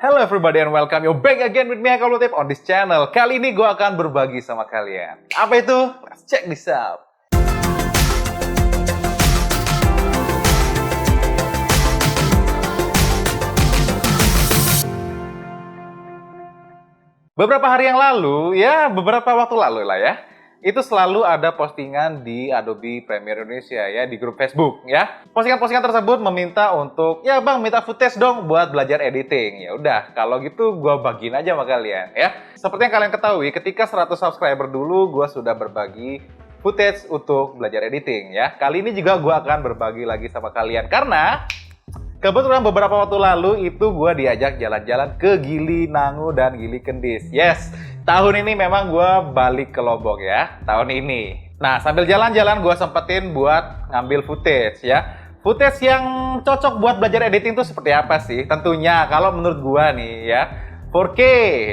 Hello everybody and welcome you back again with me Eka Lutip on this channel. Kali ini gue akan berbagi sama kalian. Apa itu? Let's check this out. Beberapa hari yang lalu, beberapa waktu lalu lah ya, itu selalu ada postingan di Adobe Premiere Indonesia ya, di grup Facebook ya. Postingan-postingan tersebut meminta untuk, ya bang minta footage dong buat belajar editing. Ya udah, kalau gitu gue bagiin aja sama kalian ya. Seperti yang kalian ketahui, ketika 100 subscriber dulu gue sudah berbagi footage untuk belajar editing ya. Kali ini juga gue akan berbagi lagi sama kalian karena kebetulan beberapa waktu lalu itu gue diajak jalan-jalan ke Gili Nangu dan Gili Kendis. Yes, tahun ini memang gue balik ke Lombok ya, tahun ini. Nah, sambil jalan-jalan gue sempetin buat ngambil footage ya. Footage yang cocok buat belajar editing itu seperti apa sih? Tentunya kalau menurut gue nih ya, 4K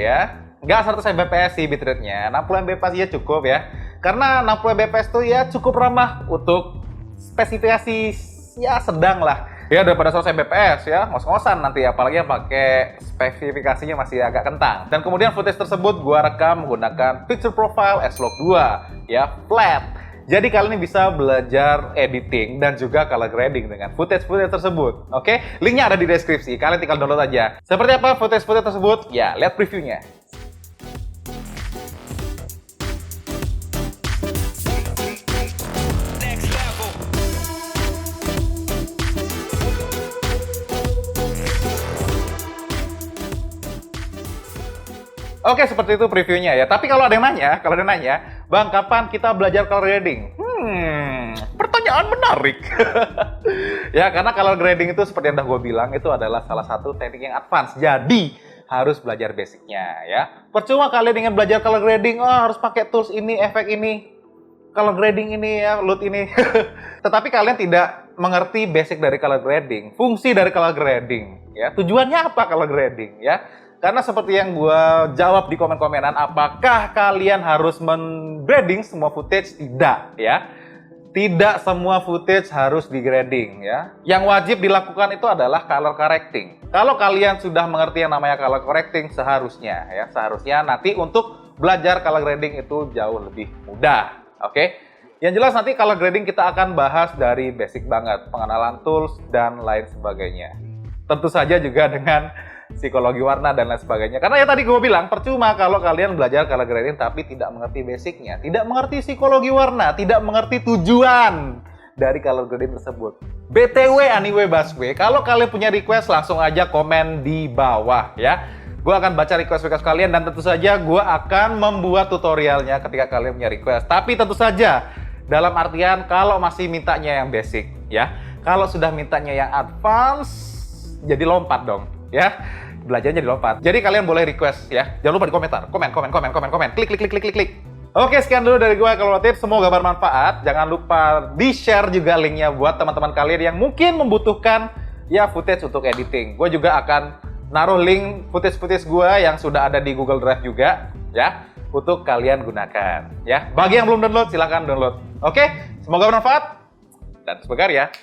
ya. Nggak 100 Mbps sih bitrate-nya, 60 Mbps ya cukup ya. Karena 60 Mbps tuh ya cukup ramah untuk spesifikasi ya sedang lah. Ya daripada 100 Mbps ya, ngos-ngosan nanti apalagi yang pakai spesifikasinya masih agak kentang. Dan kemudian footage tersebut gua rekam menggunakan picture profile S-Log 2 ya, flat. Jadi kalian ini bisa belajar editing dan juga color grading dengan footage-footage tersebut. Oke, linknya ada di deskripsi, kalian tinggal download aja. Seperti apa footage-footage tersebut? Ya, lihat previewnya. Oke, seperti itu previewnya ya. Tapi kalau ada yang nanya, Bang, kapan kita belajar color grading? Pertanyaan menarik. Ya, karena color grading itu seperti yang udah gue bilang, itu adalah salah satu teknik yang advance. Jadi, harus belajar basicnya ya. Percuma kalian ingin belajar color grading, harus pakai tools ini, efek ini, color grading ini ya, loot ini. Tetapi kalian tidak mengerti basic dari color grading, fungsi dari color grading ya. Tujuannya apa color grading ya? Karena seperti yang gue jawab di komen-komenan, apakah kalian harus men-grading semua footage? Tidak ya. Tidak semua footage harus di-grading ya. Yang wajib dilakukan itu adalah color correcting. Kalau kalian sudah mengerti yang namanya color correcting, seharusnya nanti untuk belajar color grading itu jauh lebih mudah. Oke? Yang jelas nanti color grading kita akan bahas dari basic banget, pengenalan tools dan lain sebagainya. Tentu saja juga dengan psikologi warna dan lain sebagainya. Karena ya tadi gue bilang, percuma kalau kalian belajar color grading tapi tidak mengerti basicnya, tidak mengerti psikologi warna, tidak mengerti tujuan dari color grading tersebut. BTW anyway Baswe, kalau kalian punya request langsung aja komen di bawah ya. Gue akan baca request-request kalian dan tentu saja gue akan membuat tutorialnya ketika kalian punya request. Tapi tentu saja dalam artian kalau masih mintanya yang basic ya. Kalau sudah mintanya yang advance, jadi lompat dong. Ya, belajarnya dilompat. Jadi kalian boleh request ya. Jangan lupa di komentar. Komen. Klik. Oke, sekian dulu dari gue Eka Lutip. Semoga bermanfaat. Jangan lupa di-share juga linknya buat teman-teman kalian yang mungkin membutuhkan ya footage untuk editing. Gue juga akan naruh link footage-footage gue yang sudah ada di Google Drive juga ya untuk kalian gunakan ya. Bagi yang belum download silahkan download. Oke, semoga bermanfaat dan semoga ya.